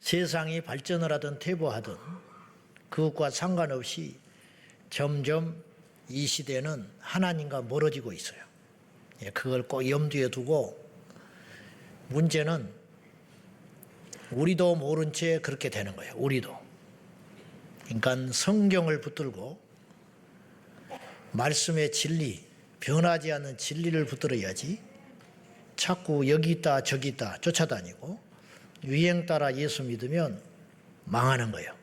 세상이 발전을 하든 퇴보하든 그것과 상관없이 점점 이 시대는 하나님과 멀어지고 있어요. 그걸 꼭 염두에 두고, 문제는 우리도 모른 채 그렇게 되는 거예요. 우리도. 그러니까 성경을 붙들고 말씀의 진리, 변하지 않는 진리를 붙들어야지 자꾸 여기 있다 저기 있다 쫓아다니고 유행 따라 예수 믿으면 망하는 거예요.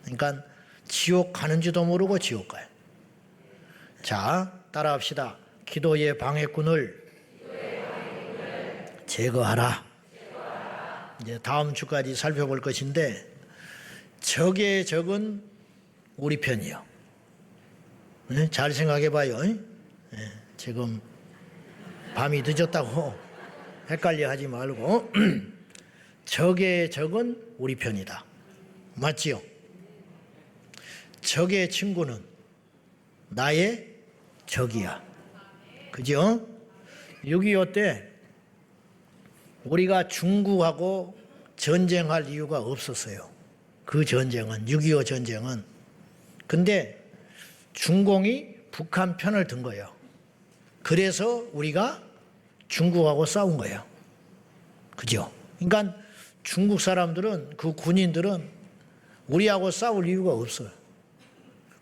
그러니까 지옥 가는지도 모르고 지옥 가요. 자, 따라합시다. 기도의 방해꾼을 제거하라. 이제 다음 주까지 살펴볼 것인데, 적의 적은 우리 편이요. 네? 잘 생각해 봐요. 네? 지금 밤이 늦었다고 헷갈려 하지 말고 적의 적은 우리 편이다. 맞지요? 적의 친구는 나의 적이야. 그죠? 6.25 때 우리가 중국하고 전쟁할 이유가 없었어요. 그 전쟁은, 6.25 전쟁은. 근데 중공이 북한 편을 든 거예요. 그래서 우리가 중국하고 싸운 거예요. 그죠? 그러니까 중국 사람들은, 그 군인들은 우리하고 싸울 이유가 없어요.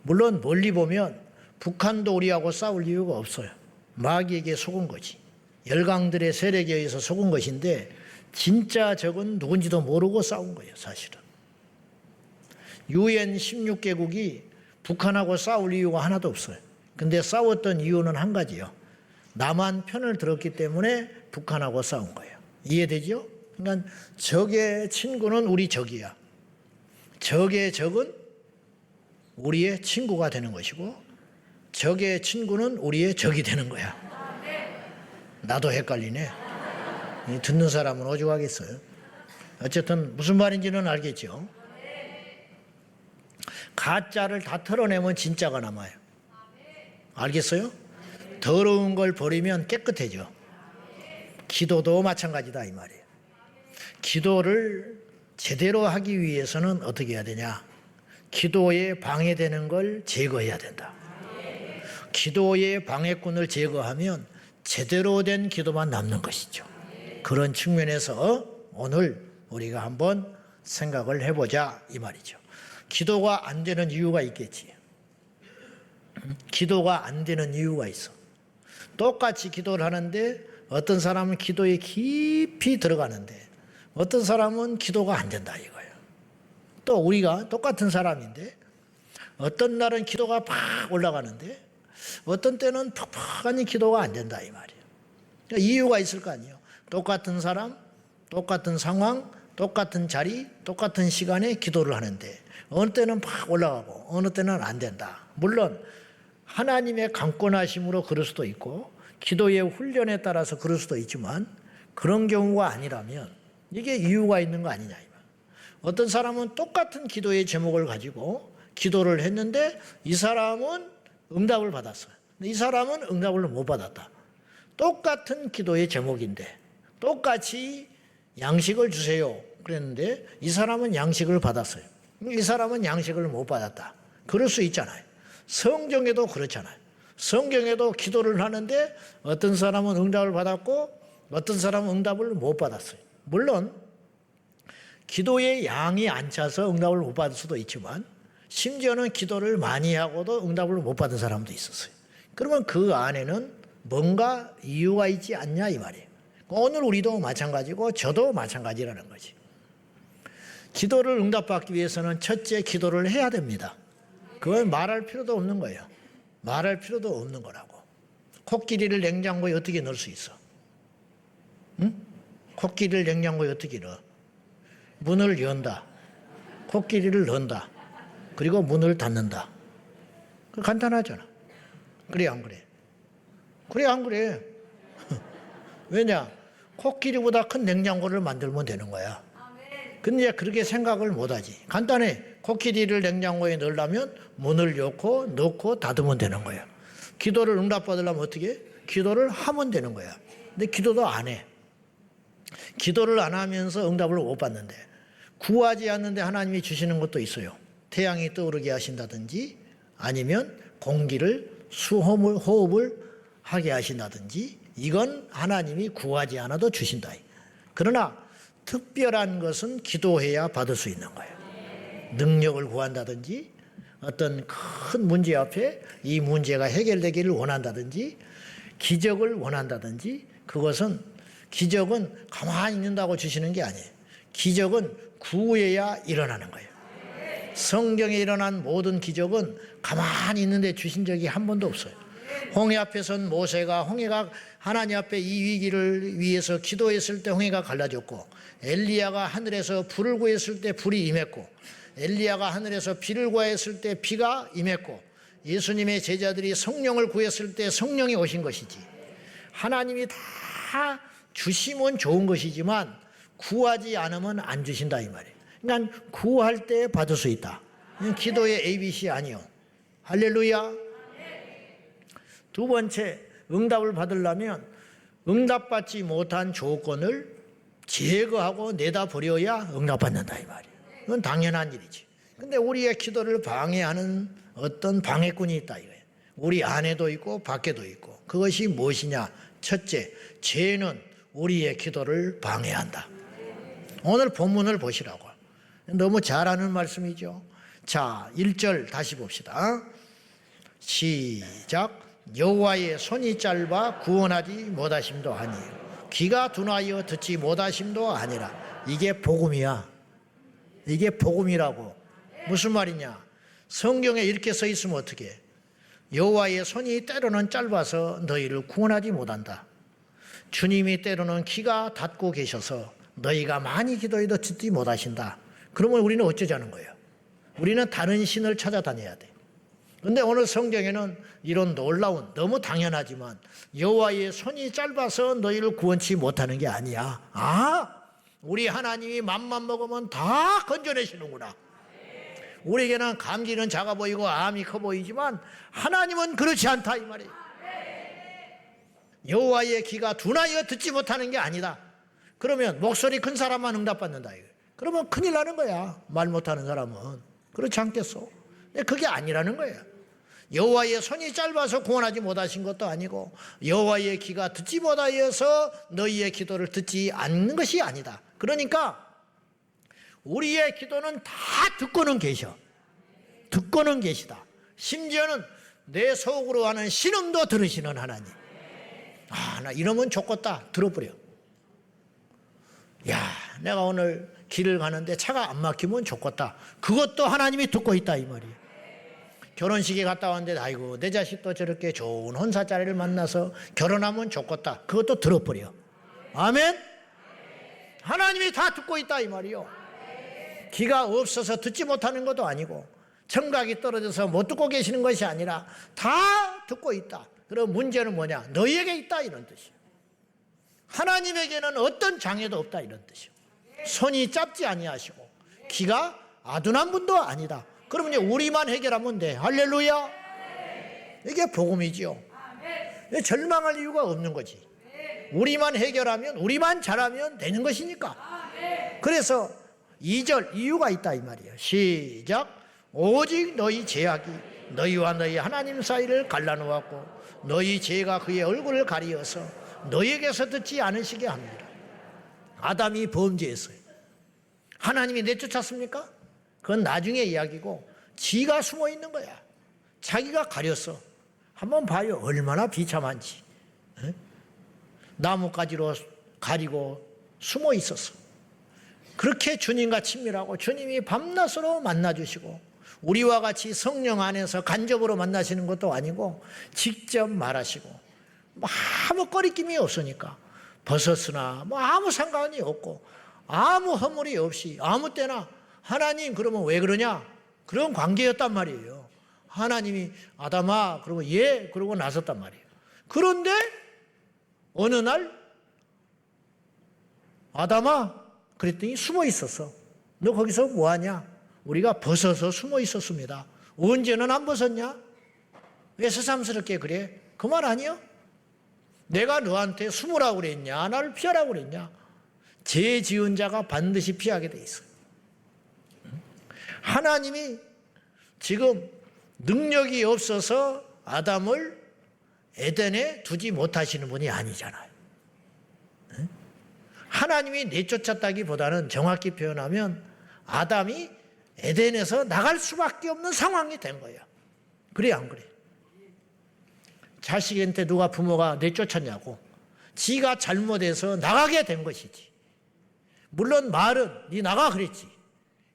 물론 멀리 보면 북한도 우리하고 싸울 이유가 없어요. 마귀에게 속은 거지. 열강들의 세력에 의해서 속은 것인데, 진짜 적은 누군지도 모르고 싸운 거예요, 사실은. UN 16개국이 북한하고 싸울 이유가 하나도 없어요. 근데 싸웠던 이유는 한 가지요. 남한 편을 들었기 때문에 북한하고 싸운 거예요. 이해되죠? 그러니까 적의 친구는 우리 적이야. 적의 적은 우리의 친구가 되는 것이고, 적의 친구는 우리의 적이 되는 거야. 나도 헷갈리네. 듣는 사람은 오죽하겠어요. 어쨌든 무슨 말인지는 알겠죠? 가짜를 다 털어내면 진짜가 남아요. 알겠어요? 더러운 걸 버리면 깨끗해져. 기도도 마찬가지다 이 말이에요. 기도를 제대로 하기 위해서는 어떻게 해야 되냐? 기도에 방해되는 걸 제거해야 된다. 기도의 방해꾼을 제거하면 제대로 된 기도만 남는 것이죠. 그런 측면에서 오늘 우리가 한번 생각을 해보자 이 말이죠. 기도가 안 되는 이유가 있겠지. 기도가 안 되는 이유가 있어. 똑같이 기도를 하는데 어떤 사람은 기도에 깊이 들어가는데 어떤 사람은 기도가 안 된다 이거예요. 또 우리가 똑같은 사람인데 어떤 날은 기도가 팍 올라가는데 어떤 때는 퍽퍽하니 기도가 안 된다 이 말이에요. 그러니까 이유가 있을 거 아니에요. 똑같은 사람, 똑같은 상황, 똑같은 자리, 똑같은 시간에 기도를 하는데 어느 때는 팍 올라가고 어느 때는 안 된다. 물론 하나님의 강권하심으로 그럴 수도 있고 기도의 훈련에 따라서 그럴 수도 있지만, 그런 경우가 아니라면 이게 이유가 있는 거 아니냐 이 말. 어떤 사람은 똑같은 기도의 제목을 가지고 기도를 했는데 이 사람은 응답을 받았어요. 이 사람은 응답을 못 받았다. 똑같은 기도의 제목인데 똑같이 양식을 주세요 그랬는데 이 사람은 양식을 받았어요. 이 사람은 양식을 못 받았다. 그럴 수 있잖아요. 성경에도 그렇잖아요. 성경에도 기도를 하는데 어떤 사람은 응답을 받았고 어떤 사람은 응답을 못 받았어요. 물론 기도의 양이 안 차서 응답을 못 받을 수도 있지만 심지어는 기도를 많이 하고도 응답을 못 받은 사람도 있었어요. 그러면 그 안에는 뭔가 이유가 있지 않냐 이 말이에요. 오늘 우리도 마찬가지고 저도 마찬가지라는 거지. 기도를 응답받기 위해서는 첫째 기도를 해야 됩니다. 그건 말할 필요도 없는 거예요. 말할 필요도 없는 거라고. 코끼리를 냉장고에 어떻게 넣을 수 있어? 응? 코끼리를 냉장고에 어떻게 넣어? 문을 연다. 코끼리를 넣는다. 그리고 문을 닫는다. 간단하잖아. 그래 안 그래? 그래 안 그래? 왜냐? 코끼리보다 큰 냉장고를 만들면 되는 거야. 근데 그렇게 생각을 못하지. 간단해. 코끼리를 냉장고에 넣으려면 문을 넣고 닫으면 되는 거야. 기도를 응답받으려면 어떻게 해? 기도를 하면 되는 거야. 근데 기도도 안 해. 기도를 안 하면서 응답을 못 받는데 구하지 않는데 하나님이 주시는 것도 있어요. 태양이 떠오르게 하신다든지 아니면 공기를 호흡을 하게 하신다든지 이건 하나님이 구하지 않아도 주신다. 그러나 특별한 것은 기도해야 받을 수 있는 거예요. 능력을 구한다든지 어떤 큰 문제 앞에 이 문제가 해결되기를 원한다든지 기적을 원한다든지 그것은 기적은 가만히 있는다고 주시는 게 아니에요. 기적은 구해야 일어나는 거예요. 성경에 일어난 모든 기적은 가만히 있는데 주신 적이 한 번도 없어요. 홍해 앞에 선 모세가 홍해가 하나님 앞에 이 위기를 위해서 기도했을 때 홍해가 갈라졌고 엘리야가 하늘에서 불을 구했을 때 불이 임했고 엘리야가 하늘에서 비를 구했을 때 비가 임했고 예수님의 제자들이 성령을 구했을 때 성령이 오신 것이지 하나님이 다 주시면 좋은 것이지만 구하지 않으면 안 주신다 이 말이에요. 그러니까 구할 때 받을 수 있다. 기도의 ABC 아니요. 할렐루야. 두 번째, 응답을 받으려면 응답받지 못한 조건을 제거하고 내다 버려야 응답받는다 이 말이에요. 그건 당연한 일이지. 근데 우리의 기도를 방해하는 어떤 방해꾼이 있다 이거예요. 우리 안에도 있고 밖에도 있고. 그것이 무엇이냐? 첫째, 죄는 우리의 기도를 방해한다. 오늘 본문을 보시라고. 너무 잘하는 말씀이죠. 자, 1절 다시 봅시다. 시작. 여호와의 손이 짧아 구원하지 못하심도 아니요 귀가 둔하여 듣지 못하심도 아니라. 이게 복음이야. 이게 복음이라고. 무슨 말이냐? 성경에 이렇게 써 있으면 어떻게 해? 여호와의 손이 때로는 짧아서 너희를 구원하지 못한다. 주님이 때로는 귀가 닫고 계셔서 너희가 많이 기도해도 듣지 못하신다. 그러면 우리는 어쩌자는 거예요? 우리는 다른 신을 찾아다녀야 돼. 그런데 오늘 성경에는 이런 놀라운, 너무 당연하지만 여호와의 손이 짧아서 너희를 구원치 못하는 게 아니야. 아, 우리 하나님이 맘만 먹으면 다 건져내시는구나. 우리에게는 감기는 작아 보이고 암이 커 보이지만 하나님은 그렇지 않다 이 말이에요. 여호와의 귀가 둔하여 듣지 못하는 게 아니다. 그러면 목소리 큰 사람만 응답받는다 이거예요. 그러면 큰일 나는 거야. 말 못하는 사람은. 그렇지 않겠어? 근데 그게 아니라는 거예요. 여호와의 손이 짧아서 구원하지 못하신 것도 아니고 여호와의 귀가 듣지 못하여서 너희의 기도를 듣지 않는 것이 아니다. 그러니까 우리의 기도는 다 듣고는 계셔. 듣고는 계시다. 심지어는 내 속으로 하는 신음도 들으시는 하나님. 아, 나 이러면 좋겠다. 들어버려. 야, 내가 오늘 길을 가는데 차가 안 막히면 좋겠다. 그것도 하나님이 듣고 있다 이 말이에요. 결혼식에 갔다 왔는데 아이고 내 자식도 저렇게 좋은 혼사자리를 만나서 결혼하면 좋겠다. 그것도 들어버려. 아멘. 하나님이 다 듣고 있다 이 말이요. 귀가 없어서 듣지 못하는 것도 아니고 청각이 떨어져서 못 듣고 계시는 것이 아니라 다 듣고 있다. 그럼 문제는 뭐냐? 너희에게 있다 이런 뜻이에요. 하나님에게는 어떤 장애도 없다 이런 뜻이에요. 손이 짧지 아니하시고 귀가 아둔한 분도 아니다. 그러면 우리만 해결하면 돼. 할렐루야. 이게 복음이지요. 절망할 이유가 없는 거지. 우리만 해결하면 우리만 잘하면 되는 것이니까. 그래서 2절 이유가 있다 이 말이에요. 시작. 오직 너희 죄악이 너희와 너희 하나님 사이를 갈라놓았고 너희 죄가 그의 얼굴을 가리어서 너희에게서 듣지 않으시게 합니다. 아담이 범죄했어요. 하나님이 내쫓았습니까? 그건 나중에 이야기고 지가 숨어 있는 거야. 자기가 가렸어. 한번 봐요. 얼마나 비참한지. 나뭇가지로 가리고 숨어 있었어. 그렇게 주님과 친밀하고 주님이 밤낮으로 만나주시고 우리와 같이 성령 안에서 간접으로 만나시는 것도 아니고 직접 말하시고 아무 꺼리낌이 없으니까 벗었으나 아무 상관이 없고 아무 허물이 없이 아무 때나 하나님 그러면 왜 그러냐? 그런 관계였단 말이에요. 하나님이 아담아 그러고 예 그러고 나섰단 말이에요. 그런데 어느 날 아담아 그랬더니 숨어 있었어. 너 거기서 뭐하냐? 우리가 벗어서 숨어 있었습니다. 언제는 안 벗었냐? 왜 새삼스럽게 그래? 그 말 아니야? 내가 너한테 숨으라고 그랬냐? 나를 피하라고 그랬냐? 죄 지은 자가 반드시 피하게 돼 있어요. 하나님이 지금 능력이 없어서 아담을 에덴에 두지 못하시는 분이 아니잖아요. 하나님이 내쫓았다기보다는 정확히 표현하면 아담이 에덴에서 나갈 수밖에 없는 상황이 된 거예요. 그래 안 그래? 자식한테 누가 부모가 내쫓았냐고. 지가 잘못해서 나가게 된 것이지. 물론 말은 네 나가 그랬지.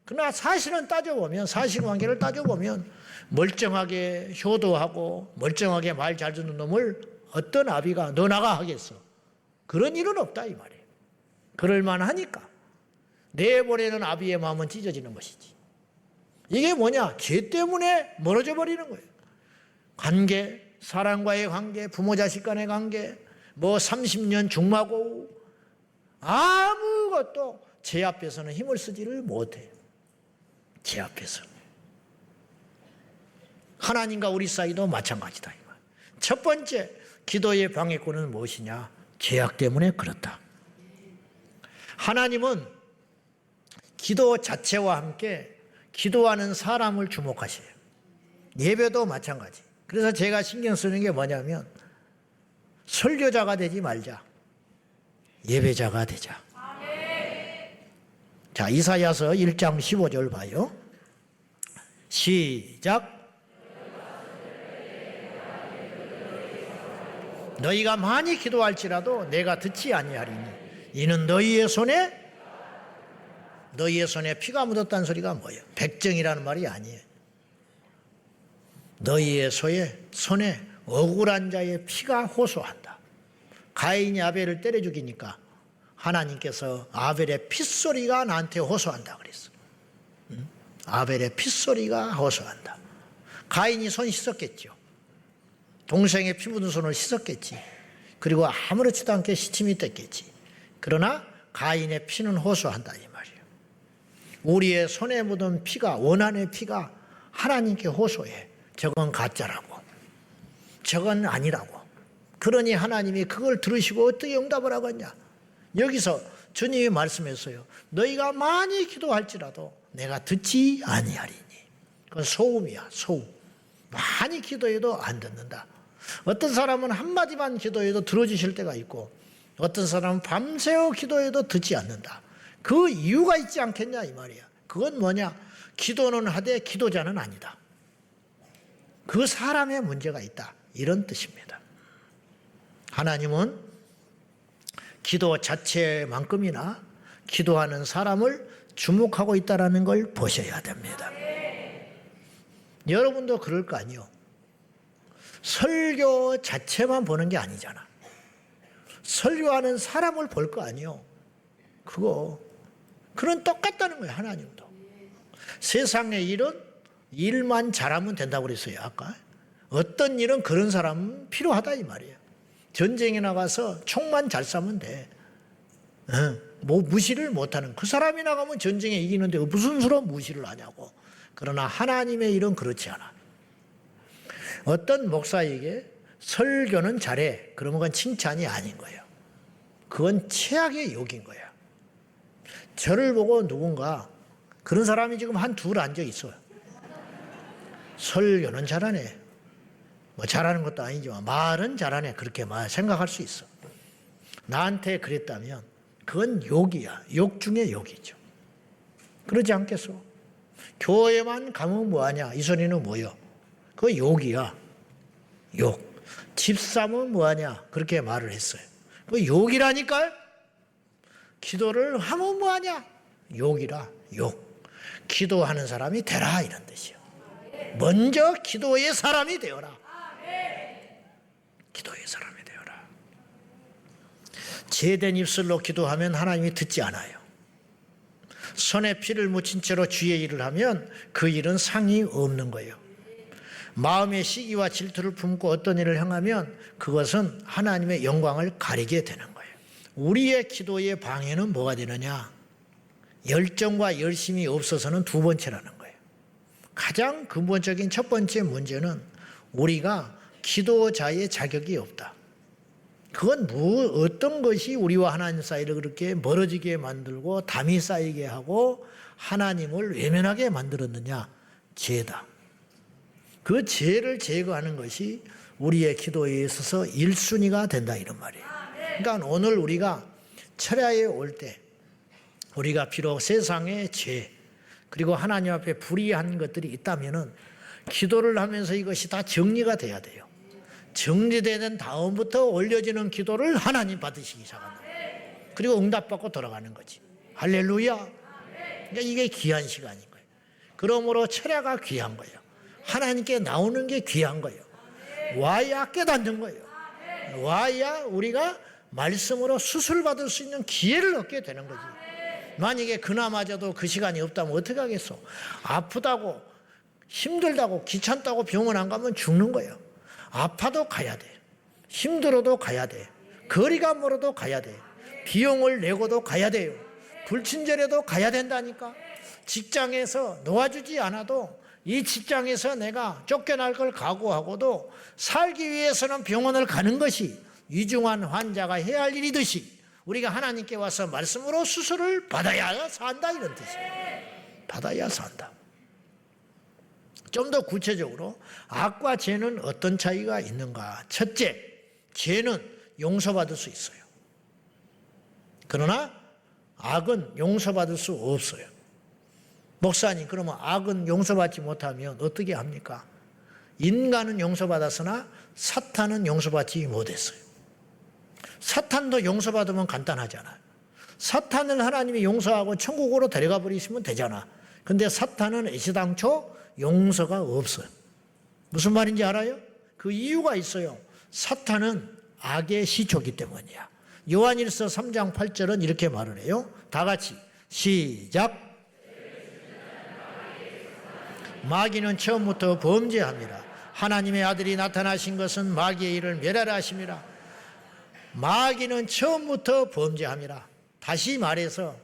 그러나 사실은 따져보면, 사실관계를 따져보면 멀쩡하게 효도하고 멀쩡하게 말 잘 듣는 놈을 어떤 아비가 너 나가 하겠어. 그런 일은 없다 이 말이에요. 그럴만 하니까 내보내는 아비의 마음은 찢어지는 것이지. 이게 뭐냐? 죄 때문에 멀어져 버리는 거예요. 관계, 사랑과의 관계, 부모 자식 간의 관계, 뭐 30년 중마고우, 아무것도 죄 앞에서는 힘을 쓰지를 못해요. 죄 앞에서는. 하나님과 우리 사이도 마찬가지다. 첫 번째 기도의 방해꾼은 무엇이냐? 죄악 때문에 그렇다. 하나님은 기도 자체와 함께 기도하는 사람을 주목하셔요. 예배도 마찬가지. 그래서 제가 신경 쓰는 게 뭐냐면 설교자가 되지 말자. 예배자가 되자. 자, 이사야서 1장 15절 봐요. 시작. 너희가 많이 기도할지라도 내가 듣지 아니하리니 이는 너희의 손에 피가 묻었다는 소리가 뭐예요? 백정이라는 말이 아니에요. 너희의 손에 억울한 자의 피가 호소한다. 가인이 아벨을 때려 죽이니까 하나님께서 아벨의 핏소리가 나한테 호소한다 그랬어. 아벨의 핏소리가 호소한다. 가인이 손 씻었겠죠. 동생의 피 묻은 손을 씻었겠지. 그리고 아무렇지도 않게 시침이 뗐겠지. 그러나 가인의 피는 호소한다 이 말이에요. 우리의 손에 묻은 피가, 원한의 피가 하나님께 호소해. 저건 가짜라고. 저건 아니라고. 그러니 하나님이 그걸 들으시고 어떻게 응답을 하겠냐. 여기서 주님이 말씀했어요. 너희가 많이 기도할지라도 내가 듣지 아니하리니. 그건 소음이야, 소음. 많이 기도해도 안 듣는다. 어떤 사람은 한마디만 기도해도 들어주실 때가 있고 어떤 사람은 밤새워 기도해도 듣지 않는다. 그 이유가 있지 않겠냐 이 말이야. 그건 뭐냐? 기도는 하되 기도자는 아니다. 그 사람의 문제가 있다. 이런 뜻입니다. 하나님은 기도 자체만큼이나 기도하는 사람을 주목하고 있다는 걸 보셔야 됩니다. 여러분도 그럴 거 아니요. 설교 자체만 보는 게 아니잖아. 설교하는 사람을 볼 거 아니요. 그건 똑같다는 거예요. 하나님도. 세상의 일만 잘하면 된다고 그랬어요. 아까. 어떤 일은 그런 사람은 필요하다 이 말이에요. 전쟁에 나가서 총만 잘 쏴면 돼. 뭐 무시를 못하는 그 사람이 나가면 전쟁에 이기는데 무슨 수로 무시를 하냐고. 그러나 하나님의 일은 그렇지 않아. 어떤 목사에게 설교는 잘해. 그러면 그건 칭찬이 아닌 거예요. 그건 최악의 욕인 거야. 저를 보고 누군가 그런 사람이 지금 한 둘 앉아 있어요. 설교는 잘하네. 뭐 잘하는 것도 아니지만 말은 잘하네. 그렇게 생각할 수 있어. 나한테 그랬다면 그건 욕이야. 욕 중에 욕이죠. 그러지 않겠어? 교회만 가면 뭐하냐? 이 소리는 뭐요? 그거 욕이야. 욕. 집 사면 뭐하냐? 그렇게 말을 했어요. 그거 욕이라니까요? 기도를 하면 뭐하냐? 욕이라. 욕. 기도하는 사람이 되라 이런 뜻이요. 먼저 기도의 사람이 되어라. 기도의 사람이 되어라. 제된 입술로 기도하면 하나님이 듣지 않아요. 손에 피를 묻힌 채로 주의 일을 하면 그 일은 상이 없는 거예요. 마음의 시기와 질투를 품고 어떤 일을 행하면 그것은 하나님의 영광을 가리게 되는 거예요. 우리의 기도의 방해는 뭐가 되느냐? 열정과 열심이 없어서는 두 번째라는 거예요. 가장 근본적인 첫 번째 문제는 우리가 기도자의 자격이 없다. 그건 어떤 것이 우리와 하나님 사이를 그렇게 멀어지게 만들고 담이 쌓이게 하고 하나님을 외면하게 만들었느냐? 죄다. 그 죄를 제거하는 것이 우리의 기도에 있어서 1순위가 된다 이런 말이에요. 그러니까 오늘 우리가 철야에 올 때 우리가 비록 세상에 죄 그리고 하나님 앞에 불의한 것들이 있다면은 기도를 하면서 이것이 다 정리가 돼야 돼요. 정리되는 다음부터 올려지는 기도를 하나님 받으시기 시작합니다. 그리고 응답받고 돌아가는 거지. 할렐루야. 그러니까 이게 귀한 시간인 거예요. 그러므로 철야가 귀한 거예요. 하나님께 나오는 게 귀한 거예요. 와야 깨닫는 거예요. 와야 우리가 말씀으로 수술받을 수 있는 기회를 얻게 되는 거지. 만약에 그나마저도 그 시간이 없다면 어떻게 하겠어? 아프다고 힘들다고 귀찮다고 병원 안 가면 죽는 거예요. 아파도 가야 돼. 힘들어도 가야 돼. 거리가 멀어도 가야 돼. 비용을 내고도 가야 돼요. 불친절해도 가야 된다니까. 직장에서 놓아주지 않아도 이 직장에서 내가 쫓겨날 걸 각오하고도 살기 위해서는 병원을 가는 것이 위중한 환자가 해야 할 일이듯이 우리가 하나님께 와서 말씀으로 수술을 받아야 산다 이런 뜻이에요. 받아야 산다. 좀 더 구체적으로 악과 죄는 어떤 차이가 있는가? 첫째, 죄는 용서받을 수 있어요. 그러나 악은 용서받을 수 없어요. 목사님, 그러면 악은 용서받지 못하면 어떻게 합니까? 인간은 용서받았으나 사탄은 용서받지 못했어요. 사탄도 용서받으면 간단하잖아요. 사탄을 하나님이 용서하고 천국으로 데려가 버리시면 되잖아. 근데 사탄은 애시당초 용서가 없어요. 무슨 말인지 알아요? 그 이유가 있어요. 사탄은 악의 시초이기 때문이야. 요한일서 3장 8절은 이렇게 말을 해요. 다 같이 시작. 마귀는 처음부터 범죄합니다. 하나님의 아들이 나타나신 것은 마귀의 일을 멸하라 하심이라. 마귀는 처음부터 범죄합니다. 다시 말해서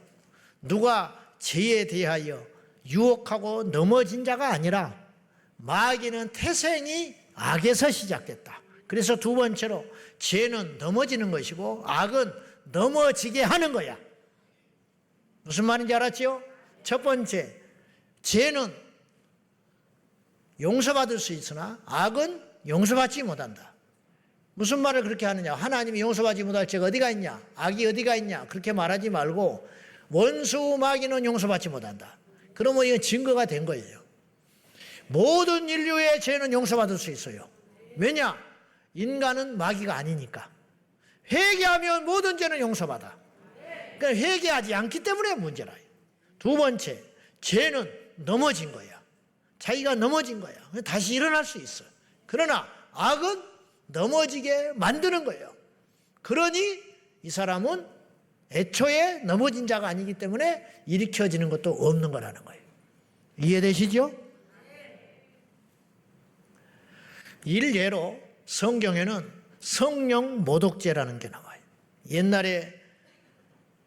누가 죄에 대하여 유혹하고 넘어진 자가 아니라 마귀는 태생이 악에서 시작됐다. 그래서 두 번째로 죄는 넘어지는 것이고 악은 넘어지게 하는 거야. 무슨 말인지 알았죠? 첫 번째, 죄는 용서받을 수 있으나 악은 용서받지 못한다. 무슨 말을 그렇게 하느냐? 하나님이 용서받지 못할 죄가 어디가 있냐? 악이 어디가 있냐? 그렇게 말하지 말고 원수 마귀는 용서받지 못한다. 그러면 이건 증거가 된 거예요. 모든 인류의 죄는 용서받을 수 있어요. 왜냐? 인간은 마귀가 아니니까. 회개하면 모든 죄는 용서받아. 그러니까 회개하지 않기 때문에 문제라. 두 번째, 죄는 넘어진 거야. 자기가 넘어진 거야. 다시 일어날 수 있어. 그러나 악은 넘어지게 만드는 거예요. 그러니 이 사람은 애초에 넘어진 자가 아니기 때문에 일으켜지는 것도 없는 거라는 거예요. 이해되시죠? 일례로 성경에는 성령 모독죄라는 게 나와요. 옛날에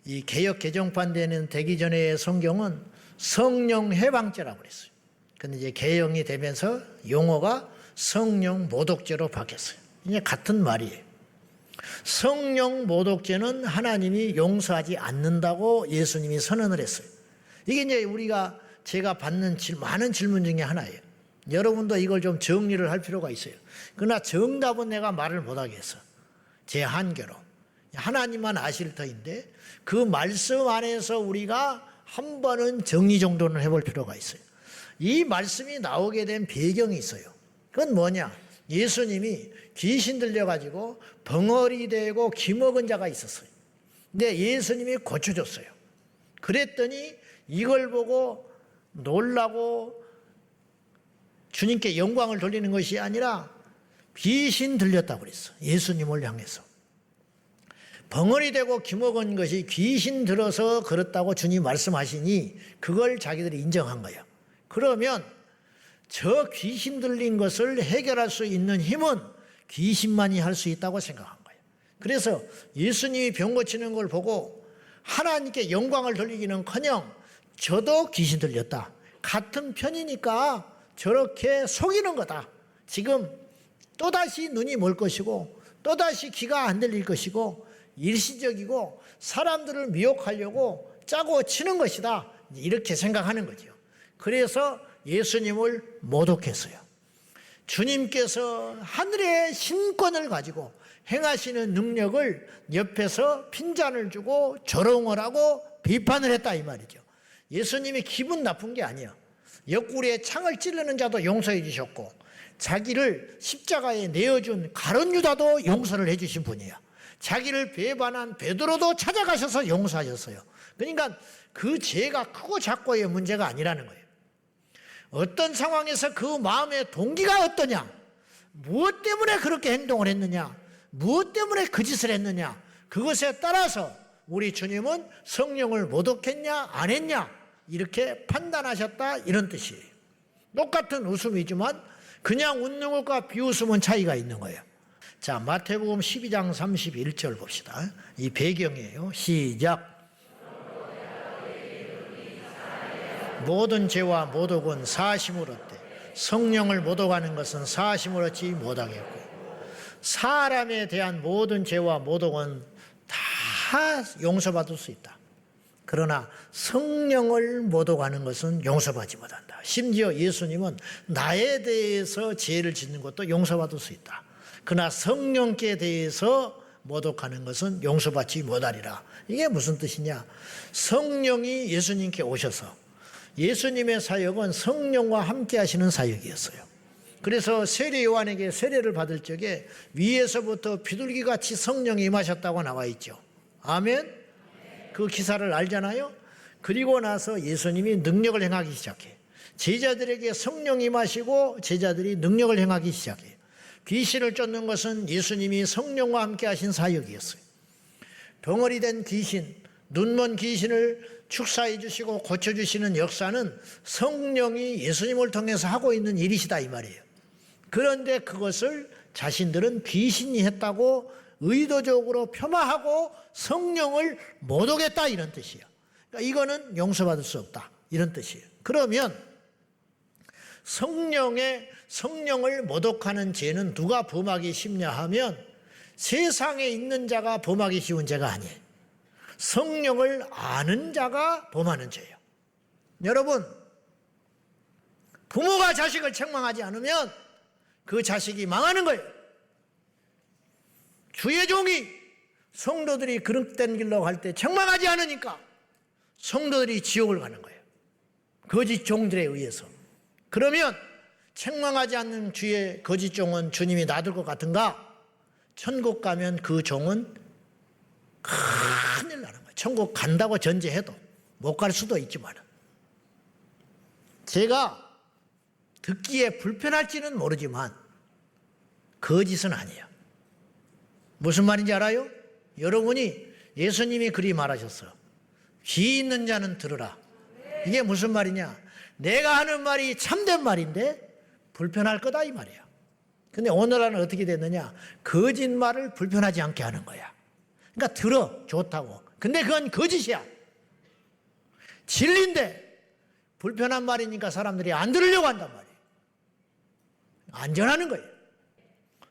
이 개역 개정판 되기 전에 성경은 성령 해방죄라고 그랬어요. 근데 이제 개정이 되면서 용어가 성령 모독죄로 바뀌었어요. 이게 같은 말이에요. 성령 모독죄는 하나님이 용서하지 않는다고 예수님이 선언을 했어요. 이게 이제 제가 받는 많은 질문 중에 하나예요. 여러분도 이걸 좀 정리를 할 필요가 있어요. 그러나 정답은 내가 말을 못하겠어. 제 한계로. 하나님만 아실 터인데 그 말씀 안에서 우리가 한 번은 정리 정도는 해볼 필요가 있어요. 이 말씀이 나오게 된 배경이 있어요. 그건 뭐냐? 예수님이 귀신 들려가지고 벙어리 되고 기먹은 자가 있었어요. 근데 예수님이 고쳐줬어요. 그랬더니 이걸 보고 놀라고 주님께 영광을 돌리는 것이 아니라 귀신 들렸다고 그랬어. 예수님을 향해서. 벙어리 되고 기먹은 것이 귀신 들어서 그렇다고 주님 말씀하시니 그걸 자기들이 인정한 거예요. 그러면 저 귀신 들린 것을 해결할 수 있는 힘은 귀신만이 할 수 있다고 생각한 거예요. 그래서 예수님이 병 고치는 걸 보고 하나님께 영광을 돌리기는커녕 저도 귀신 들렸다. 같은 편이니까 저렇게 속이는 거다. 지금 또다시 눈이 멀 것이고 또다시 귀가 안 들릴 것이고 일시적이고 사람들을 미혹하려고 짜고 치는 것이다. 이렇게 생각하는 거죠. 그래서 예수님을 모독했어요. 주님께서 하늘의 신권을 가지고 행하시는 능력을 옆에서 핀잔을 주고 조롱을 하고 비판을 했다 이 말이죠. 예수님이 기분 나쁜 게 아니에요. 옆구리에 창을 찌르는 자도 용서해 주셨고 자기를 십자가에 내어준 가룟 유다도 용서를 해 주신 분이에요. 자기를 배반한 베드로도 찾아가셔서 용서하셨어요. 그러니까 그 죄가 크고 작고의 문제가 아니라는 거예요. 어떤 상황에서 그 마음의 동기가 어떠냐, 무엇 때문에 그렇게 행동을 했느냐, 무엇 때문에 그 짓을 했느냐, 그것에 따라서 우리 주님은 성령을 모독했냐 안 했냐 이렇게 판단하셨다 이런 뜻이에요. 똑같은 웃음이지만 그냥 웃는 것과 비웃음은 차이가 있는 거예요. 자, 마태복음 12장 31절 봅시다. 이 배경이에요. 시작. 모든 죄와 모독은 사심을 얻되 성령을 모독하는 것은 사심을 얻지 못하겠고, 사람에 대한 모든 죄와 모독은 다 용서받을 수 있다. 그러나 성령을 모독하는 것은 용서받지 못한다. 심지어 예수님은 나에 대해서 죄를 짓는 것도 용서받을 수 있다. 그러나 성령께 대해서 모독하는 것은 용서받지 못하리라. 이게 무슨 뜻이냐? 성령이 예수님께 오셔서, 예수님의 사역은 성령과 함께 하시는 사역이었어요. 그래서 세례 요한에게 세례를 받을 적에 위에서부터 비둘기같이 성령이 임하셨다고 나와 있죠. 아멘? 그 기사를 알잖아요. 그리고 나서 예수님이 능력을 행하기 시작해. 제자들에게 성령이 임하시고 제자들이 능력을 행하기 시작해. 귀신을 쫓는 것은 예수님이 성령과 함께 하신 사역이었어요. 덩어리 된 귀신, 눈먼 귀신을 축사해 주시고 고쳐주시는 역사는 성령이 예수님을 통해서 하고 있는 일이시다 이 말이에요. 그런데 그것을 자신들은 귀신이 했다고 의도적으로 겸하하고 성령을 모독했다 이런 뜻이에요. 그러니까 이거는 용서받을 수 없다 이런 뜻이에요. 그러면 성령을 모독하는 죄는 누가 범하기 쉽냐 하면 세상에 있는 자가 범하기 쉬운 죄가 아니에요. 성령을 아는 자가 범하는 죄예요. 여러분, 부모가 자식을 책망하지 않으면 그 자식이 망하는 거예요. 주의 종이 성도들이 그릇된 길로 갈 때 책망하지 않으니까 성도들이 지옥을 가는 거예요. 거짓 종들에 의해서. 그러면 책망하지 않는 주의 거짓 종은 주님이 놔둘 것 같은가? 천국 가면 그 종은 큰일 나는 거예요. 천국 간다고 전제해도 못 갈 수도 있지만, 제가 듣기에 불편할지는 모르지만 거짓은 아니에요. 무슨 말인지 알아요? 여러분이 예수님이 그리 말하셨어요. 귀 있는 자는 들으라. 이게 무슨 말이냐? 내가 하는 말이 참된 말인데 불편할 거다 이 말이야. 근데 오늘날은 어떻게 됐느냐? 거짓말을 불편하지 않게 하는 거야. 그러니까 들어, 좋다고. 근데 그건 거짓이야. 진리인데 불편한 말이니까 사람들이 안 들으려고 한단 말이에요. 안전하는 거예요.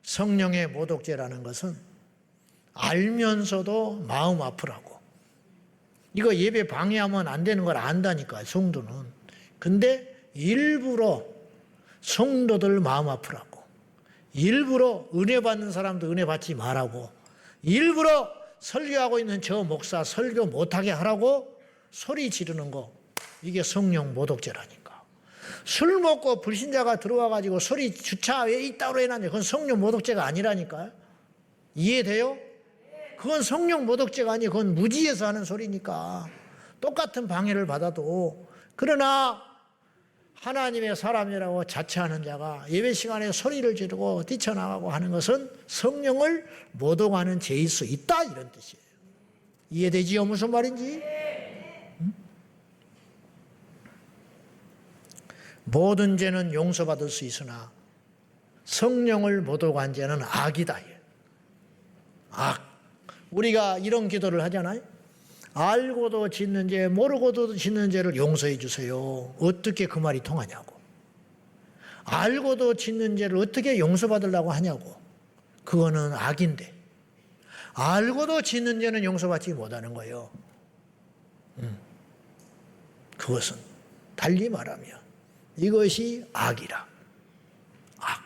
성령의 모독죄라는 것은 알면서도 마음 아프라고. 이거 예배 방해하면 안 되는 걸 안다니까, 성도는. 근데 일부러 성도들 마음 아프라고, 일부러 은혜 받는 사람도 은혜 받지 말라고, 일부러 설교하고 있는 저 목사 설교 못하게 하라고 소리 지르는 거, 이게 성령 모독죄라니까. 술 먹고 불신자가 들어와가지고 소리 주차에 있다고 해놨는데 그건 성령 모독죄가 아니라니까요. 이해돼요? 그건 성령 모독죄가 아니에요. 그건 무지에서 하는 소리니까. 똑같은 방해를 받아도. 그러나 하나님의 사람이라고 자처하는 자가 예배 시간에 소리를 지르고 뛰쳐나가고 하는 것은 성령을 모독하는 죄일 수 있다 이런 뜻이에요. 이해되지요? 무슨 말인지? 모든 죄는 용서받을 수 있으나 성령을 모독한 죄는 악이다. 악. 우리가 이런 기도를 하잖아요. 알고도 짓는 죄, 모르고도 짓는 죄를 용서해 주세요. 어떻게 그 말이 통하냐고. 알고도 짓는 죄를 어떻게 용서받으려고 하냐고. 그거는 악인데 알고도 짓는 죄는 용서받지 못하는 거예요. 그것은 달리 말하면 이것이 악이라. 악.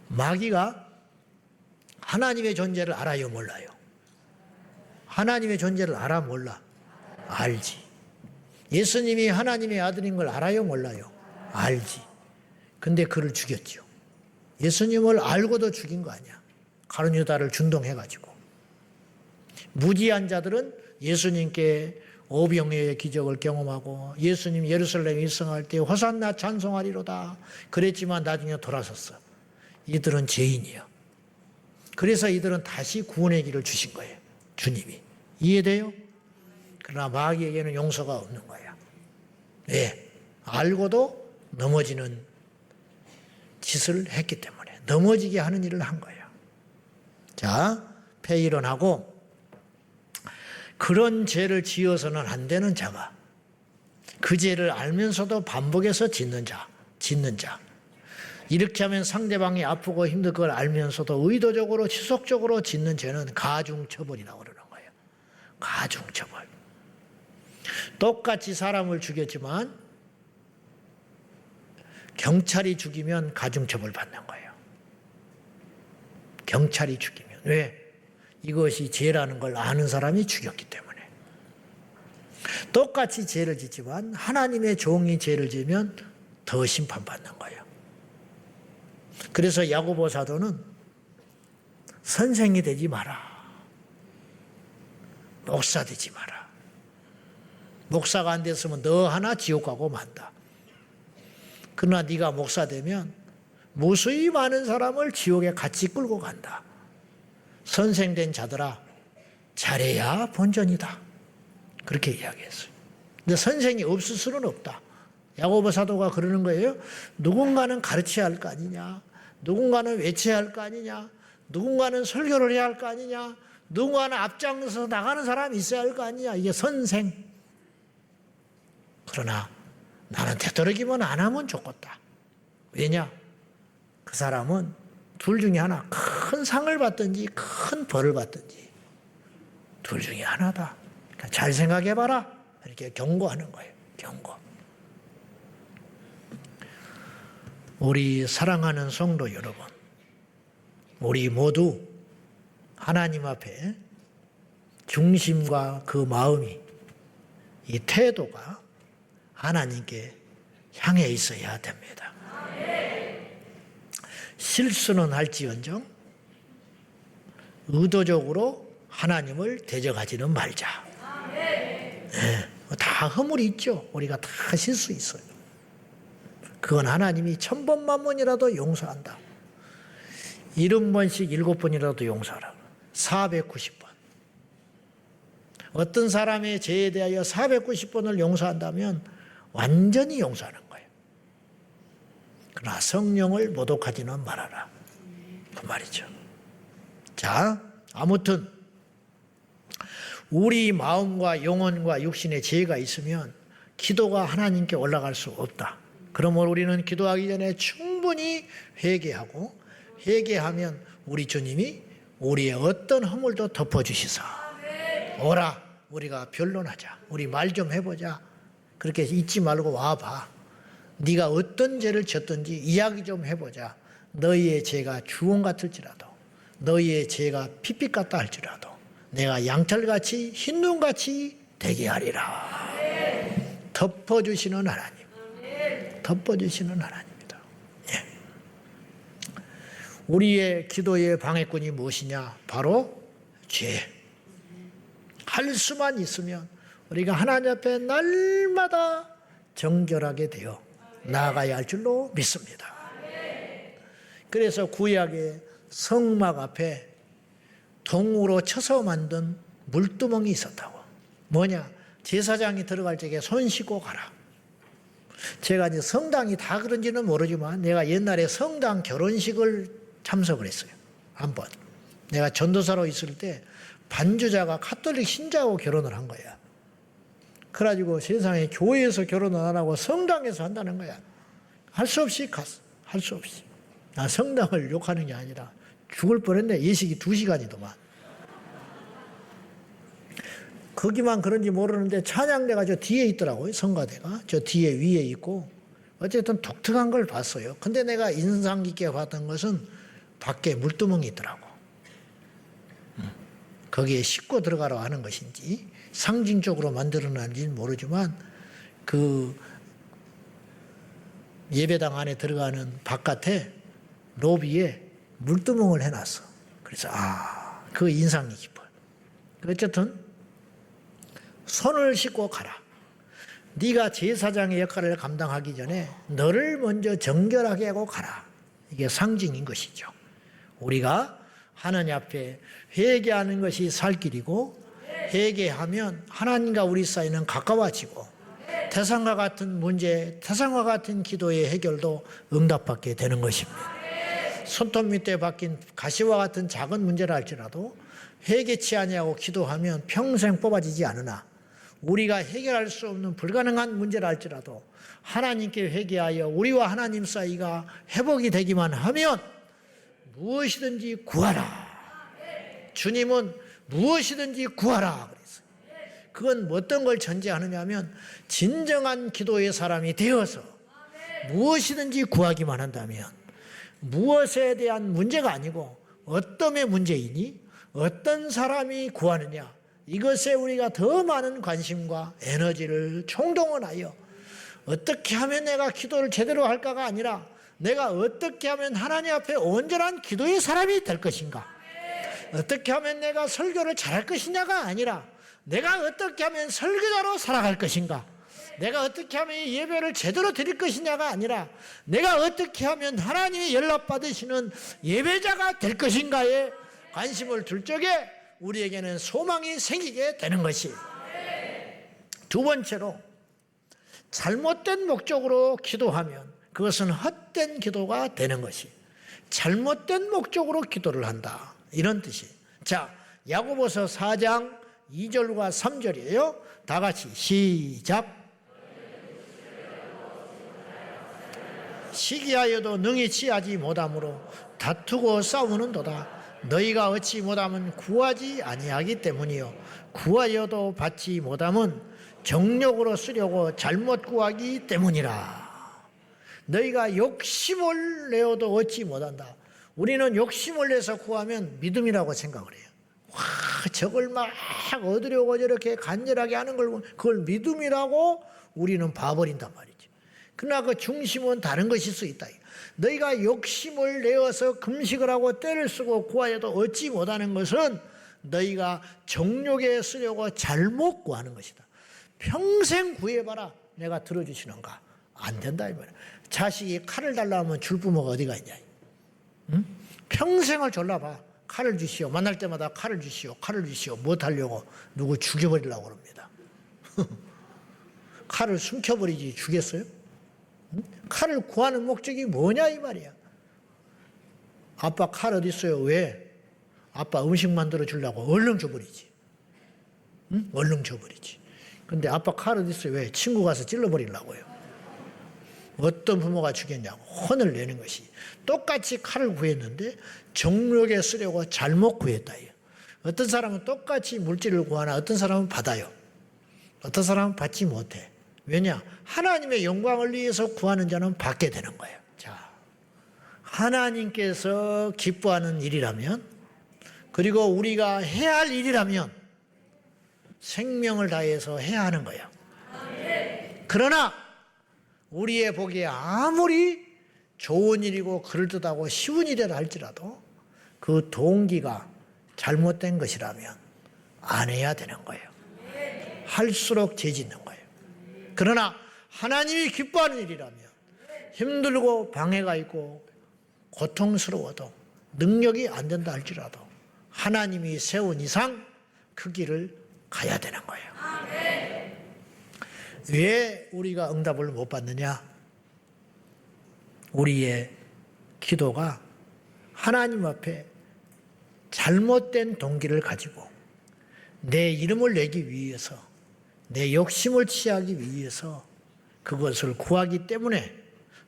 마귀가 하나님의 존재를 알아요, 몰라요? 하나님의 존재를 알아, 몰라? 알지. 예수님이 하나님의 아들인 걸 알아요, 몰라요? 알지. 근데 그를 죽였죠. 예수님을 알고도 죽인 거 아니야. 가룟 유다를 준동해가지고. 무지한 자들은 예수님께 오병이어의 기적을 경험하고 예수님 예루살렘에 입성할 때 호산나 찬송하리로다 그랬지만 나중에 돌아섰어. 이들은 죄인이야. 그래서 이들은 다시 구원의 길을 주신 거예요. 주님이. 이해돼요? 그러나 마귀에게는 용서가 없는 거야. 왜? 알고도 넘어지는 짓을 했기 때문에 넘어지게 하는 일을 한 거예요. 자, 폐일원하고 그런 죄를 지어서는 안 되는 자가 그 죄를 알면서도 반복해서 짓는 자. 이렇게 하면 상대방이 아프고 힘들 걸 알면서도 의도적으로 지속적으로 짓는 죄는 가중처벌이라고 그러는 거예요. 가중처벌. 똑같이 사람을 죽였지만 경찰이 죽이면 가중처벌 받는 거예요. 경찰이 죽이면. 왜? 이것이 죄라는 걸 아는 사람이 죽였기 때문에. 똑같이 죄를 짓지만 하나님의 종이 죄를 지으면 더 심판받는 거예요. 그래서 야고보 사도는 선생이 되지 마라. 목사 되지 마라. 목사가 안 됐으면 너 하나 지옥 가고 만다. 그러나 네가 목사 되면 무수히 많은 사람을 지옥에 같이 끌고 간다. 선생된 자들아 잘해야 본전이다. 그렇게 이야기했어요. 근데 선생이 없을 수는 없다. 야고보 사도가 그러는 거예요. 누군가는 가르쳐야 할 거 아니냐. 누군가는 외쳐야 할 거 아니냐. 누군가는 설교를 해야 할 거 아니냐. 누군가는 앞장서서 나가는 사람이 있어야 할 거 아니냐. 이게 선생. 그러나 나는 되도록이면 안 하면 좋겠다. 왜냐? 그 사람은 둘 중에 하나, 큰 상을 받든지 큰 벌을 받든지 둘 중에 하나다. 그러니까 잘 생각해봐라. 이렇게 경고하는 거예요. 경고. 우리 사랑하는 성도 여러분, 우리 모두 하나님 앞에 중심과 그 마음이, 이 태도가 하나님께 향해 있어야 됩니다. 실수는 할지언정 의도적으로 하나님을 대적하지는 말자. 네, 다 허물이 있죠. 우리가 다 실수 있어요. 그건 하나님이 1000번만번이라도 용서한다. 70번씩 7번이라도 용서하라. 490번. 어떤 사람의 죄에 대하여 490번을 용서한다면 완전히 용서하는 거예요. 그러나 성령을 모독하지는 말아라. 그 말이죠. 자, 아무튼 우리 마음과 영혼과 육신에 죄가 있으면 기도가 하나님께 올라갈 수 없다. 그러므로 우리는 기도하기 전에 충분히 회개하고, 회개하면 우리 주님이 우리의 어떤 허물도 덮어주시사 오라, 우리가 변론하자. 우리 말 좀 해보자. 그렇게 잊지 말고 와봐. 네가 어떤 죄를 졌든지 이야기 좀 해보자. 너희의 죄가 주홍 같을지라도, 너희의 죄가 핏빛 같다 할지라도 내가 양털같이 흰눈같이 되게 하리라. 덮어주시는 하나님. 덮어주시는 하나님입니다. 예. 우리의 기도의 방해꾼이 무엇이냐? 바로 죄. 할 수만 있으면 우리가 하나님 앞에 날마다 정결하게 되어 나아가야 할 줄로 믿습니다. 그래서 구약의 성막 앞에 동으로 쳐서 만든 물두멍이 있었다고. 뭐냐? 제사장이 들어갈 적에 손 씻고 가라. 제가 이제 성당이 다 그런지는 모르지만 내가 옛날에 성당 결혼식을 참석을 했어요. 한번. 내가 전도사로 있을 때 반주자가 카톨릭 신자하고 결혼을 한 거야. 그래가지고 세상에 교회에서 결혼을 안 하고 성당에서 한다는 거야. 할 수 없이 갔어. 할 수 없이. 나 성당을 욕하는 게 아니라 죽을 뻔했네. 예식이 2시간이더만. 거기만 그런지 모르는데 찬양대가 저 뒤에 있더라고요. 성가대가. 저 뒤에 위에 있고. 어쨌든 독특한 걸 봤어요. 근데 내가 인상 깊게 봤던 것은 밖에 물두멍이 있더라고. 거기에 싣고 들어가라고 하는 것인지 상징적으로 만들어놨는지는 모르지만 그 예배당 안에 들어가는 바깥에 로비에 물두멍을 해놨어. 그래서 그 인상이 깊어요. 어쨌든 손을 씻고 가라. 네가 제사장의 역할을 감당하기 전에 너를 먼저 정결하게 하고 가라. 이게 상징인 것이죠. 우리가 하나님 앞에 회개하는 것이 살 길이고 회개하면 하나님과 우리 사이는 가까워지고 태산과 같은 문제, 태산과 같은 기도의 해결도 응답받게 되는 것입니다. 손톱 밑에 박힌 가시와 같은 작은 문제라 할지라도 회개치 아니하고 기도하면 평생 뽑아지지 않으나 우리가 해결할 수 없는 불가능한 문제라 할지라도 하나님께 회개하여 우리와 하나님 사이가 회복이 되기만 하면 무엇이든지 구하라. 주님은 무엇이든지 구하라 그랬어요. 그건 어떤 걸 전제하느냐 하면 진정한 기도의 사람이 되어서 무엇이든지 구하기만 한다면 무엇에 대한 문제가 아니고 어떤 문제이니 어떤 사람이 구하느냐 이것에 우리가 더 많은 관심과 에너지를 총동원하여 어떻게 하면 내가 기도를 제대로 할까가 아니라 내가 어떻게 하면 하나님 앞에 온전한 기도의 사람이 될 것인가, 어떻게 하면 내가 설교를 잘할 것이냐가 아니라 내가 어떻게 하면 설교자로 살아갈 것인가, 내가 어떻게 하면 예배를 제대로 드릴 것이냐가 아니라 내가 어떻게 하면 하나님이 연락받으시는 예배자가 될 것인가에 관심을 둘 적에 우리에게는 소망이 생기게 되는 것이. 두 번째로 잘못된 목적으로 기도하면 그것은 헛된 기도가 되는 것이. 잘못된 목적으로 기도를 한다 이런 뜻이. 자, 야고보서 4장 2절과 3절이에요. 다 같이 시작. 시기하여도 능히 취하지 못하므로 다투고 싸우는도다. 너희가 얻지 못하면 구하지 아니하기 때문이요 구하여도 받지 못하면 정욕으로 쓰려고 잘못 구하기 때문이라. 너희가 욕심을 내어도 얻지 못한다. 우리는 욕심을 내서 구하면 믿음이라고 생각을 해요. 와, 저걸 막 얻으려고 저렇게 간절하게 하는 걸 그걸 믿음이라고 우리는 봐버린단 말이죠. 그러나 그 중심은 다른 것일 수 있다. 너희가 욕심을 내어서 금식을 하고 때를 쓰고 구하여도 얻지 못하는 것은 너희가 정욕에 쓰려고 잘못 구하는 것이다. 평생 구해봐라. 내가 들어주시는가? 안 된다 이 말이야. 자식이 칼을 달라 하면 줄 부모가 어디가 있냐. 응? 평생을 졸라봐. 칼을 주시오. 만날 때마다 칼을 주시오. 칼을 주시오. 못하려고 누구 죽여버리려고 그럽니다. 칼을 숨겨버리지 주겠어요? 응? 칼을 구하는 목적이 뭐냐 이 말이야. 아빠 칼 어디 있어요? 왜? 아빠 음식 만들어 주려고 얼른 줘버리지. 응? 얼른 줘버리지. 근데 아빠 칼 어디 있어요? 왜? 친구 가서 찔러버리려고요. 어떤 부모가 주겠냐고 혼을 내는 것이. 똑같이 칼을 구했는데 정욕에 쓰려고 잘못 구했다. 어떤 사람은 똑같이 물질을 구하나 어떤 사람은 받아요. 어떤 사람은 받지 못해. 왜냐? 하나님의 영광을 위해서 구하는 자는 받게 되는 거예요. 자, 하나님께서 기뻐하는 일이라면, 그리고 우리가 해야 할 일이라면 생명을 다해서 해야 하는 거예요. 그러나 우리의 보기에 아무리 좋은 일이고 그럴듯하고 쉬운 일이라 할지라도 그 동기가 잘못된 것이라면 안 해야 되는 거예요. 할수록 죄 짓는 거예요. 그러나 하나님이 기뻐하는 일이라면 힘들고 방해가 있고 고통스러워도 능력이 안 된다 할지라도 하나님이 세운 이상 그 길을 가야 되는 거예요. 왜 우리가 응답을 못 받느냐? 우리의 기도가 하나님 앞에 잘못된 동기를 가지고 내 이름을 내기 위해서, 내 욕심을 취하기 위해서 그것을 구하기 때문에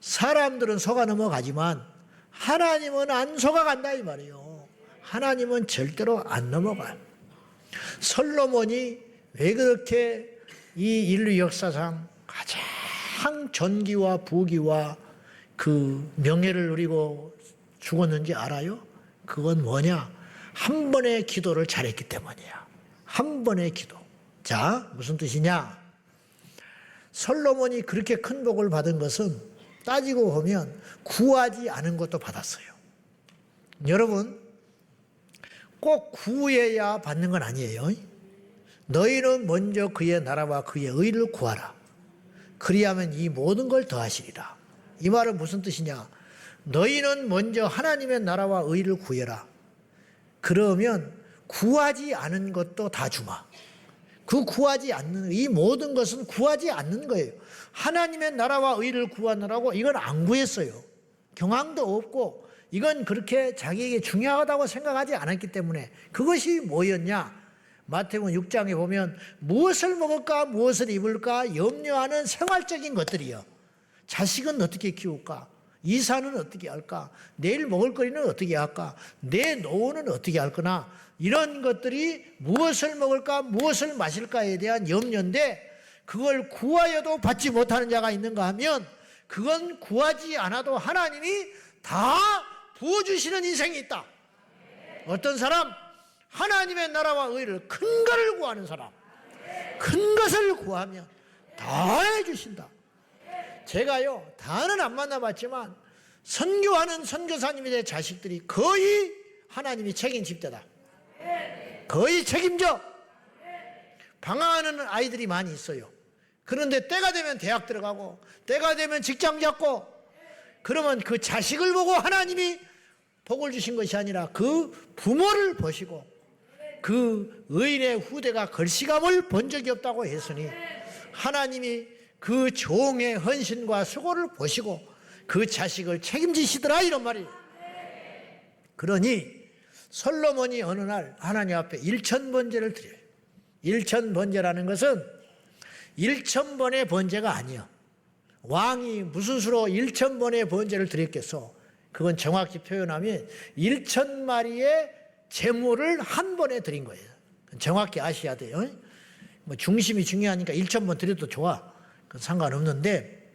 사람들은 속아 넘어가지만 하나님은 안 속아간다 이 말이에요. 하나님은 절대로 안 넘어가요. 솔로몬이 왜 그렇게 이 인류 역사상 가장 존귀와 부귀와 그 명예를 누리고 죽었는지 알아요? 그건 뭐냐? 한 번의 기도를 잘했기 때문이야. 한 번의 기도. 자, 무슨 뜻이냐? 솔로몬이 그렇게 큰 복을 받은 것은 따지고 보면 구하지 않은 것도 받았어요. 여러분, 꼭 구해야 받는 건 아니에요. 너희는 먼저 그의 나라와 그의 의를 구하라. 그리하면 이 모든 걸 더하시리라. 이 말은 무슨 뜻이냐? 너희는 먼저 하나님의 나라와 의를 구해라. 그러면 구하지 않은 것도 다 주마. 그 구하지 않는, 이 모든 것은 구하지 않는 거예요. 하나님의 나라와 의를 구하느라고 이건 안 구했어요. 경황도 없고 이건 그렇게 자기에게 중요하다고 생각하지 않았기 때문에 그것이 뭐였냐? 마태복음 6장에 보면 무엇을 먹을까 무엇을 입을까 염려하는 생활적인 것들이요. 자식은 어떻게 키울까? 이사는 어떻게 할까? 내일 먹을 거리는 어떻게 할까? 내 노후는 어떻게 할 거나 이런 것들이 무엇을 먹을까 무엇을 마실까에 대한 염려인데 그걸 구하여도 받지 못하는 자가 있는가 하면 그건 구하지 않아도 하나님이 다 부어주시는 인생이 있다. 어떤 사람? 하나님의 나라와 의를 큰 것을 구하는 사람. 큰 것을 구하면 다 해주신다. 제가요, 다는 안 만나봤지만 선교하는 선교사님의 자식들이 거의 하나님이 책임질 때다. 거의 책임져. 방황하는 아이들이 많이 있어요. 그런데 때가 되면 대학 들어가고 때가 되면 직장 잡고 그러면 그 자식을 보고 하나님이 복을 주신 것이 아니라 그 부모를 보시고 그 의인의 후대가 걸시감을 본 적이 없다고 했으니 하나님이 그 종의 헌신과 수고를 보시고 그 자식을 책임지시더라 이런 말이에요. 그러니 솔로몬이 어느 날 하나님 앞에 1000번제를 드려요. 1000번제라는 것은 1000번의 번제가 아니에요. 왕이 무슨 수로 1000번의 번제를 드렸겠어? 그건 정확히 표현하면 1000마리의 제물을 한 번에 드린 거예요. 정확히 아셔야 돼요. 뭐 중심이 중요하니까 1000번 드려도 좋아. 그건 상관없는데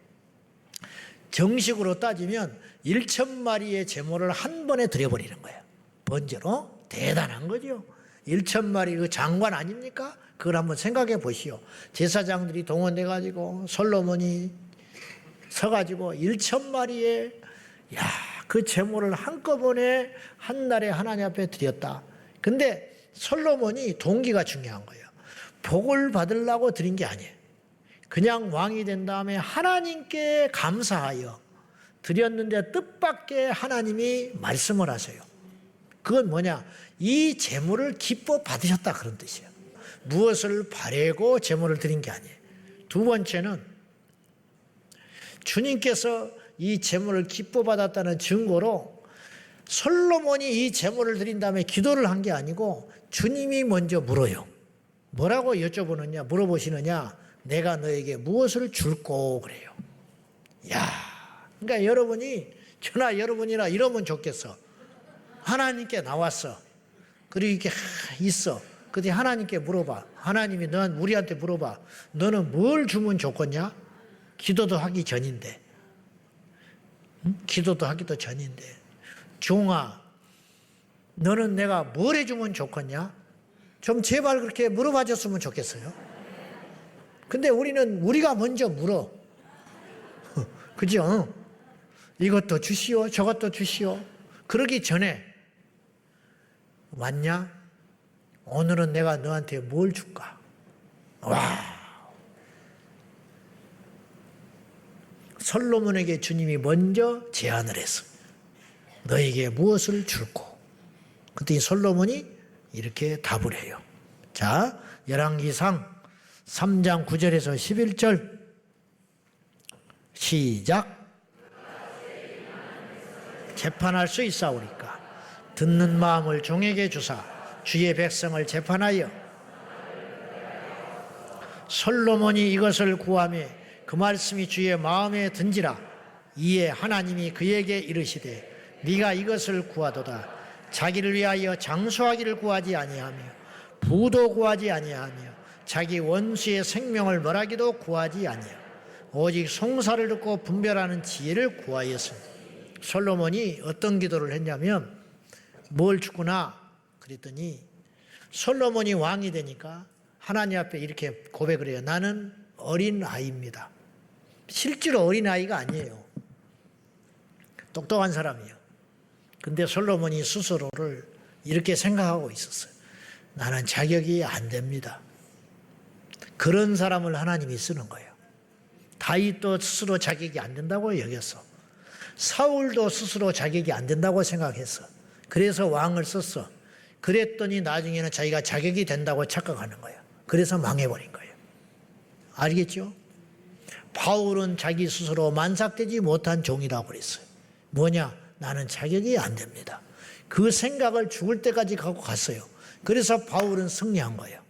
정식으로 따지면 1000마리의 제물을 한 번에 드려버리는 거예요. 번제로. 대단한 거죠. 1000마리 그 장관 아닙니까? 그걸 한번 생각해 보시오. 제사장들이 동원돼 가지고 솔로몬이 서가지고 1000마리의 그 제물을 한꺼번에 한 날에 하나님 앞에 드렸다. 근데 솔로몬이 동기가 중요한 거예요. 복을 받으려고 드린 게 아니에요. 그냥 왕이 된 다음에 하나님께 감사하여 드렸는데 뜻밖의 하나님이 말씀을 하세요. 그건 뭐냐? 이 제물을 기뻐 받으셨다 그런 뜻이에요. 무엇을 바라고 제물을 드린 게 아니에요. 두 번째는 주님께서 이 제물을 기뻐 받았다는 증거로 솔로몬이 이 제물을 드린 다음에 기도를 한 게 아니고 주님이 먼저 물어요. 뭐라고 여쭤보느냐, 물어보시느냐? 내가 너에게 무엇을 줄꼬 그래요. 그러니까 여러분이 저나 여러분이나 이러면 좋겠어. 하나님께 나왔어. 그리고 이렇게 있어. 그때 하나님께 물어봐. 하나님이 넌 우리한테 물어봐. 너는 뭘 주면 좋겠냐? 기도도 하기 전인데. 기도도 하기도 전인데. 종아, 너는 내가 뭘 해주면 좋겠냐? 좀 제발 그렇게 물어봐 줬으면 좋겠어요. 근데 우리가 먼저 물어. 그죠? 이것도 주시오, 저것도 주시오. 그러기 전에 왔냐? 오늘은 내가 너한테 뭘 줄까? 솔로몬에게 주님이 먼저 제안을 했어. 너에게 무엇을 줄꼬? 그때 솔로몬이 이렇게 답을 해요. 자, 열왕기상 3장 9절에서 11절 시작. 재판할 수 있사오리까? 듣는 마음을 종에게 주사 주의 백성을 재판하여 솔로몬이 이것을 구하며 그 말씀이 주의 마음에 든지라. 이에 하나님이 그에게 이르시되 네가 이것을 구하도다. 자기를 위하여 장수하기를 구하지 아니하며 부도 구하지 아니하며 자기 원수의 생명을 멸하기도 구하지 아니하며 오직 송사를 듣고 분별하는 지혜를 구하였습니다. 솔로몬이 어떤 기도를 했냐면 뭘 죽구나 그랬더니 솔로몬이 왕이 되니까 하나님 앞에 이렇게 고백을 해요. 나는 어린 아이입니다. 실제로 어린 아이가 아니에요. 똑똑한 사람이에요. 근데 솔로몬이 스스로를 이렇게 생각하고 있었어요. 나는 자격이 안 됩니다. 그런 사람을 하나님이 쓰는 거예요. 다윗도 스스로 자격이 안 된다고 여겼어. 사울도 스스로 자격이 안 된다고 생각했어. 그래서 왕을 썼어. 그랬더니 나중에는 자기가 자격이 된다고 착각하는 거예요. 그래서 망해버린 거예요. 알겠죠? 바울은 자기 스스로 만삭되지 못한 종이라고 그랬어요. 뭐냐? 나는 자격이 안 됩니다. 그 생각을 죽을 때까지 갖고 갔어요. 그래서 바울은 승리한 거예요.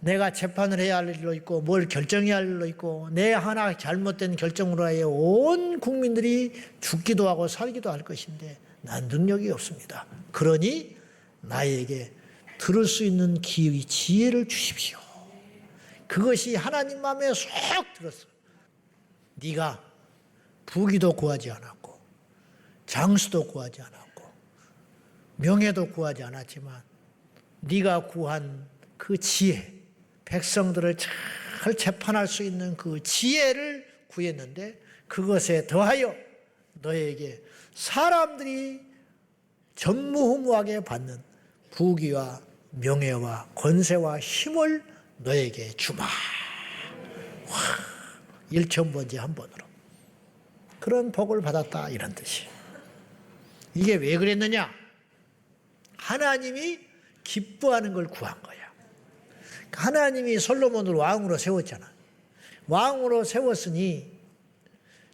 내가 재판을 해야 할 일도 있고 뭘 결정해야 할 일도 있고 내 하나 잘못된 결정으로 하여 온 국민들이 죽기도 하고 살기도 할 것인데 난 능력이 없습니다. 그러니 나에게 들을 수 있는 기회, 지혜를 주십시오. 그것이 하나님 마음에 쏙 들었어. 네가 부귀도 구하지 않았고 장수도 구하지 않았고 명예도 구하지 않았지만 네가 구한 그 지혜, 백성들을 잘 재판할 수 있는 그 지혜를 구했는데 그것에 더하여 너에게 사람들이 전무후무하게 받는 부귀와 명예와 권세와 힘을 너에게 주마. 1,000번째 한 번으로. 그런 복을 받았다 이런 뜻이에요. 이게 왜 그랬느냐? 하나님이 기뻐하는 걸 구한 거야. 하나님이 솔로몬을 왕으로 세웠잖아. 왕으로 세웠으니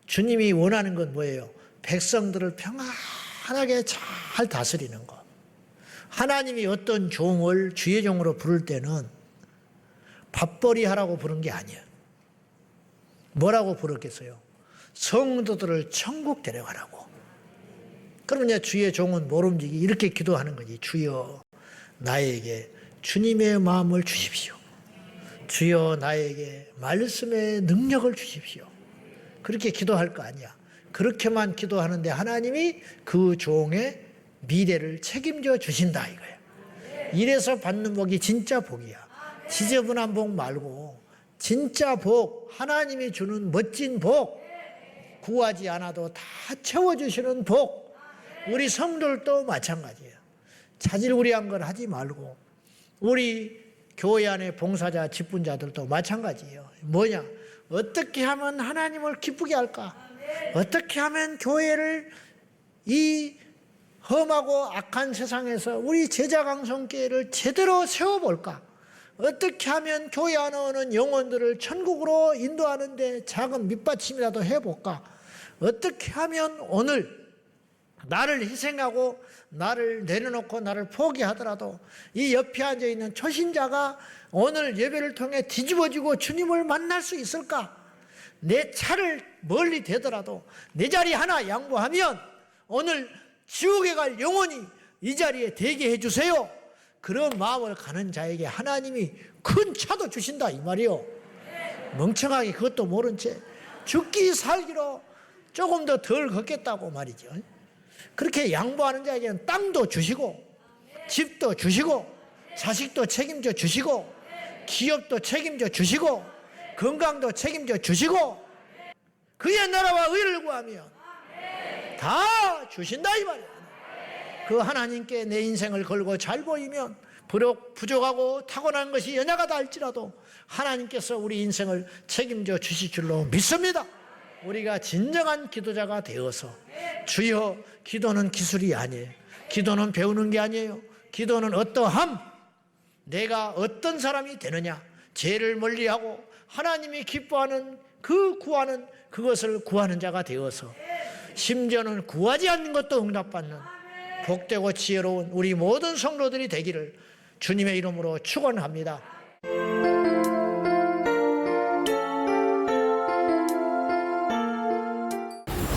주님이 원하는 건 뭐예요? 백성들을 평안하게 잘 다스리는 거. 하나님이 어떤 종을 주의 종으로 부를 때는 밥벌이 하라고 부른 게 아니에요. 뭐라고 부르겠어요? 성도들을 천국 데려가라고. 그러면 이제 주의 종은 모름지기 이렇게 기도하는 거지. 주여 나에게 주님의 마음을 주십시오. 주여 나에게 말씀의 능력을 주십시오. 그렇게 기도할 거 아니야. 그렇게만 기도하는데 하나님이 그 종의 미래를 책임져 주신다 이거야. 이래서 받는 복이 진짜 복이야. 지저분한 복 말고 진짜 복, 하나님이 주는 멋진 복, 구하지 않아도 다 채워주시는 복. 우리 성도들도 마찬가지예요. 자질구레한 걸 하지 말고 우리 교회 안에 봉사자, 직분자들도 마찬가지예요. 뭐냐? 어떻게 하면 하나님을 기쁘게 할까? 어떻게 하면 교회를 이 험하고 악한 세상에서 우리 제자강성교회를 제대로 세워볼까? 어떻게 하면 교회 안에 오는 영혼들을 천국으로 인도하는데 작은 밑받침이라도 해볼까? 어떻게 하면 오늘 나를 희생하고 나를 내려놓고 나를 포기하더라도 이 옆에 앉아있는 초신자가 오늘 예배를 통해 뒤집어지고 주님을 만날 수 있을까? 내 차를 멀리 대더라도 내 자리 하나 양보하면 오늘 지옥에 갈 영혼이 이 자리에 되게 해주세요. 그런 마음을 가는 자에게 하나님이 큰 차도 주신다 이 말이요. 멍청하게 그것도 모른 채 죽기 살기로 조금 더 덜 걷겠다고 말이죠. 그렇게 양보하는 자에게는 땅도 주시고 집도 주시고 자식도 책임져 주시고 기업도 책임져 주시고 건강도 책임져 주시고 그의 나라와 의를 구하면 다 주신다 이 말이에요. 그 하나님께 내 인생을 걸고 잘 보이면 비록 부족하고 타고난 것이 연약하다 할지라도 하나님께서 우리 인생을 책임져 주실 줄로 믿습니다. 우리가 진정한 기도자가 되어서 주여 기도는 기술이 아니에요. 기도는 배우는 게 아니에요. 기도는 어떠함? 내가 어떤 사람이 되느냐? 죄를 멀리하고 하나님이 기뻐하는 그 구하는 그것을 구하는 자가 되어서 심지어는 구하지 않는 것도 응답받는 복되고 지혜로운 우리 모든 성도들이 되기를 주님의 이름으로 축원합니다.